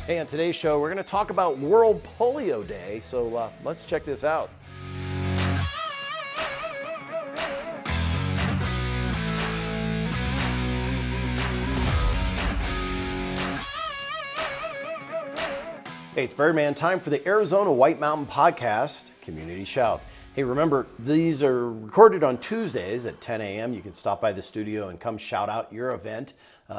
Hey, on today's show, we're going to talk about World Polio Day, so let's check this out. Hey, it's Birdman time for the Arizona White Mountain Podcast, Community Shout. Hey, remember, these are recorded on Tuesdays at 10 a.m. You can stop by the studio and come shout out your event.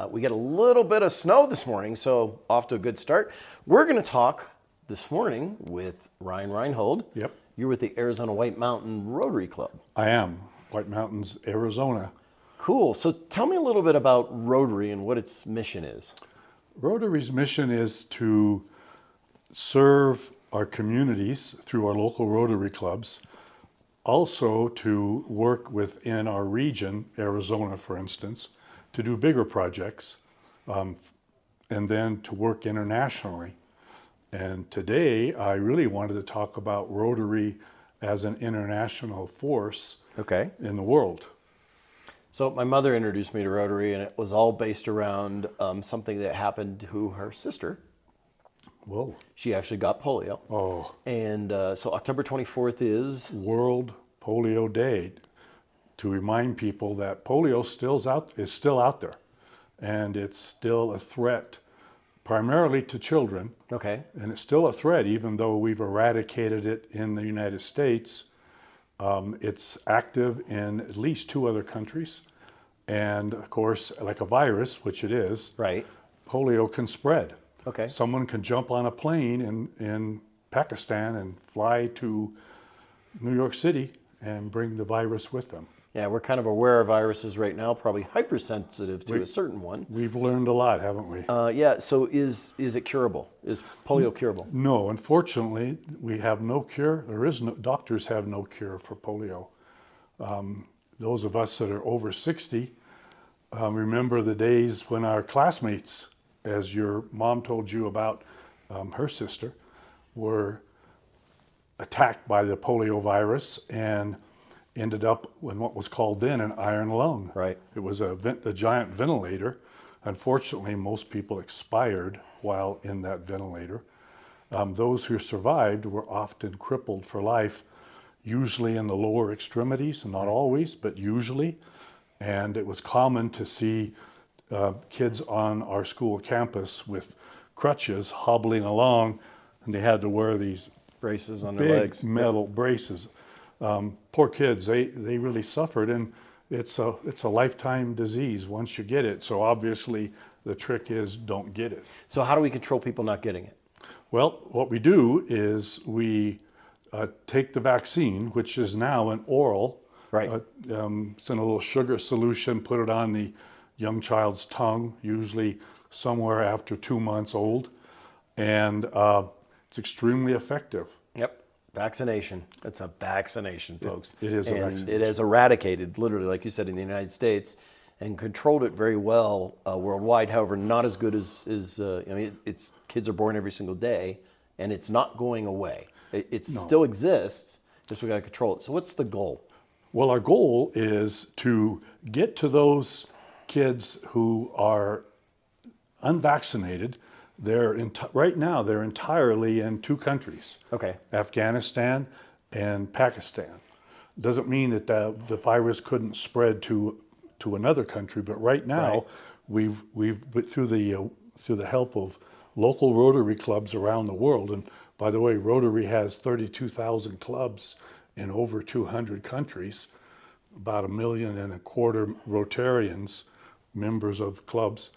We got a little bit of snow this morning, so off to a good start. We're going to talk this morning with Reinhold. Yep. You're with the Arizona White Mountain Rotary Club. I am. White Mountains, Arizona. Cool. So tell me a little bit about Rotary and what its mission is. Rotary's mission is to serve our communities through our local Rotary clubs, also to work within our region, Arizona for instance, to do bigger projects, and then to work internationally. And today I really wanted to talk about Rotary as an international force in the world. So my mother introduced me to Rotary, and it was all based around something that happened to her sister. Whoa. She actually got polio. Oh. And so October 24th is World Polio Day, to remind people that polio is still out there, and it's still a threat primarily to children. Okay. And it's still a threat even though we've eradicated it in the United States. It's active in at least 2 other countries, and of course, like a virus, which it is, right, polio can spread. Okay. Someone can jump on a plane in Pakistan and fly to New York City and bring the virus with them. Yeah, we're kind of aware of viruses right now, probably hypersensitive to a certain one. We've learned a lot, haven't we? Yeah, so is it curable? Is polio curable? No, unfortunately, we have no cure. Doctors have no cure for polio. Those of us that are over 60 remember the days when our classmates, as your mom told you about her sister, were attacked by the polio virus and ended up in what was called then an iron lung. Right. It was a giant ventilator. Unfortunately, most people expired while in that ventilator. Those who survived were often crippled for life, usually in the lower extremities, not always, but usually. And it was common to see kids on our school campus with crutches hobbling along, and they had to wear these braces on big their legs, metal braces. Poor kids, they really suffered, and it's a lifetime disease once you get it. So obviously the trick is don't get it. So how do we control people not getting it? Well, what we do is we take the vaccine, which is now an oral. Right. It's in a little sugar solution, put it on the young child's tongue, usually somewhere after 2 months old, and it's extremely effective. Yep. Vaccination. It's a vaccination, folks. It is a and vaccination. It has eradicated, literally, like you said, in the United States, and controlled it very well worldwide. However, not as good as it's kids are born every single day, and it's not going away. It still exists. Just we got to control it. So what's the goal? Well, our goal is to get to those kids who are unvaccinated. Right now, they're entirely in 2 countries. Okay. Afghanistan and Pakistan. Doesn't mean that the virus couldn't spread to another country, but right now, we've through the help of local Rotary clubs around the world. And by the way, Rotary has 32,000 clubs in over 200 countries, about 1.25 million Rotarians, members of clubs.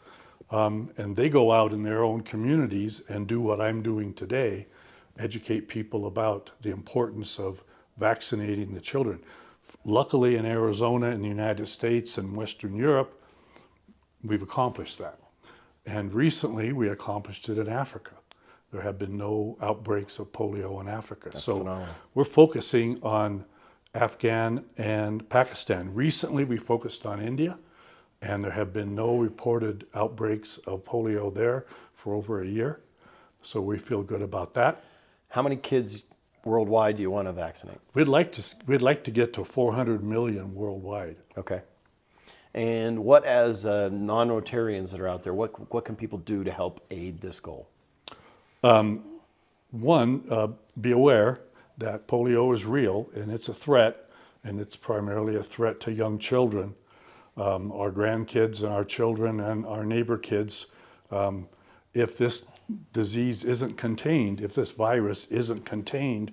And they go out in their own communities and do what I'm doing today, educate people about the importance of vaccinating the children. Luckily in Arizona, in the United States and Western Europe, we've accomplished that. And recently we accomplished it in Africa. There have been no outbreaks of polio in Africa. That's so phenomenal. We're focusing on Afghan and Pakistan. Recently we focused on India, and there have been no reported outbreaks of polio there for over a year. So we feel good about that. How many kids worldwide do you want to vaccinate? We'd like to get to 400 million worldwide. Okay. And what, as non-Rotarians that are out there, what can people do to help aid this goal? One, be aware that polio is real and it's a threat, and it's primarily a threat to young children, our grandkids and our children and our neighbor kids. If this disease isn't contained, if this virus isn't contained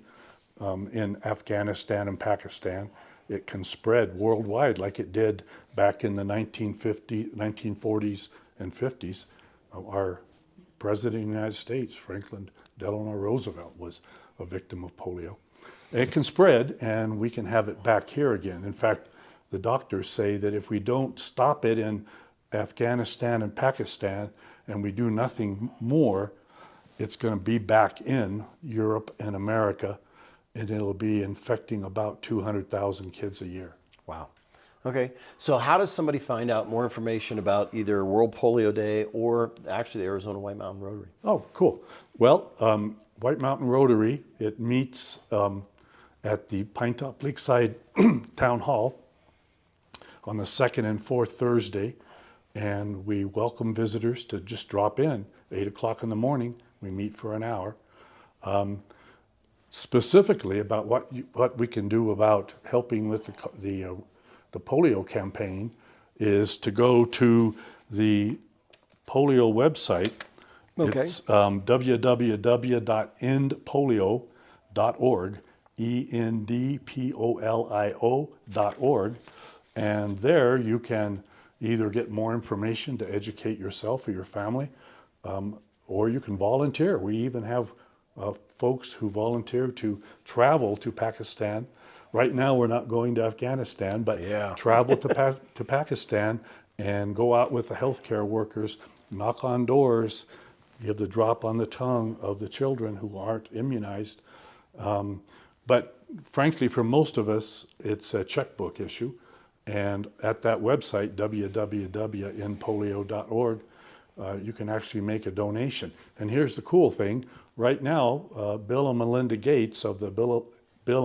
in Afghanistan and Pakistan, it can spread worldwide like it did back in the 1940s and 50s. Our President of the United States, Franklin Delano Roosevelt, was a victim of polio. It can spread, and we can have it back here again. In fact, the doctors say that if we don't stop it in Afghanistan and Pakistan, and we do nothing more, it's going to be back in Europe and America, and it'll be infecting about 200,000 kids a year. Wow. Okay, so how does somebody find out more information about either World Polio Day or actually the Arizona White Mountain Rotary? Oh, cool. Well, White Mountain Rotary, it meets at the Pinetop Lakeside Town Hall on the second and fourth Thursday, and we welcome visitors to just drop in. 8 o'clock in the morning, we meet for an hour. Specifically about what we can do about helping with the polio campaign is to go to the polio website. Okay. It's www.endpolio.org, endpolio.org, and there you can either get more information to educate yourself or your family, or you can volunteer. We even have folks who volunteer to travel to Pakistan. Right now we're not going to Afghanistan, but travel to Pakistan and go out with the healthcare workers, knock on doors, give the drop on the tongue of the children who aren't immunized. But frankly, for most of us, it's a checkbook issue. And at that website, www.endpolio.org, you can actually make a donation. And here's the cool thing. Right now, Bill and Melinda Gates of the Bill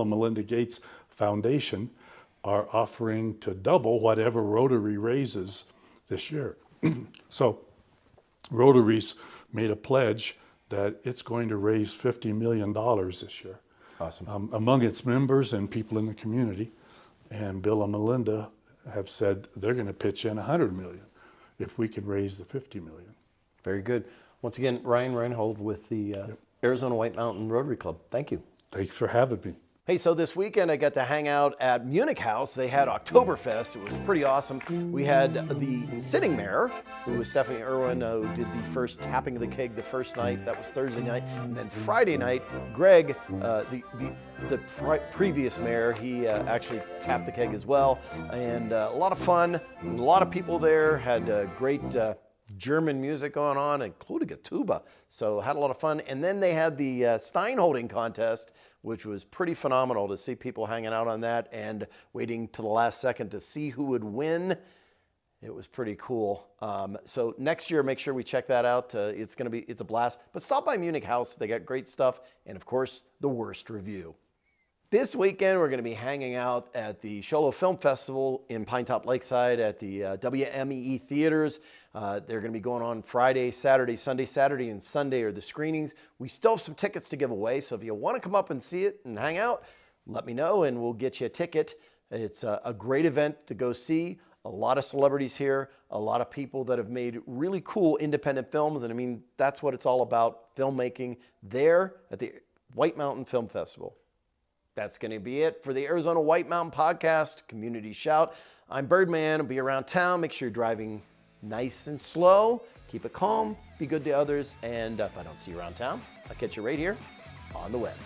and Melinda Gates Foundation are offering to double whatever Rotary raises this year. So Rotary's made a pledge that it's going to raise $50 million this year. Awesome. Among its members and people in the community. And Bill and Melinda have said they're going to pitch in $100 million if we can raise the $50 million. Very good. Once again, Reinhold with the Arizona White Mountain Rotary Club. Thank you. Thanks for having me. Hey, so this weekend I got to hang out at Munich House. They had Oktoberfest. It was pretty awesome. We had the sitting mayor, who was Stephanie Irwin, who did the first tapping of the keg the first night. That was Thursday night. And then Friday night, Greg, the previous mayor, he actually tapped the keg as well. And a lot of fun, a lot of people there, had great German music going on, including a tuba. So had a lot of fun. And then they had the Stein holding contest, which was pretty phenomenal to see people hanging out on that and waiting to the last second to see who would win. It was pretty cool. So next year, make sure we check that out. It's a blast. But stop by Munich House. They got great stuff. And of course, the worst review. This weekend, we're going to be hanging out at the Sholo Film Festival in Pinetop Lakeside at the WMEE Theaters. They're going to be going on Friday, Saturday, Sunday. Saturday and Sunday are the screenings. We still have some tickets to give away, so if you want to come up and see it and hang out, let me know and we'll get you a ticket. It's a great event to go see. A lot of celebrities here, a lot of people that have made really cool independent films, and I mean, that's what it's all about, filmmaking there at the White Mountain Film Festival. That's going to be it for the Arizona White Mountain Podcast, Community Shout. I'm Birdman. I'll be around town. Make sure you're driving nice and slow. Keep it calm. Be good to others. And if I don't see you around town, I'll catch you right here on the web.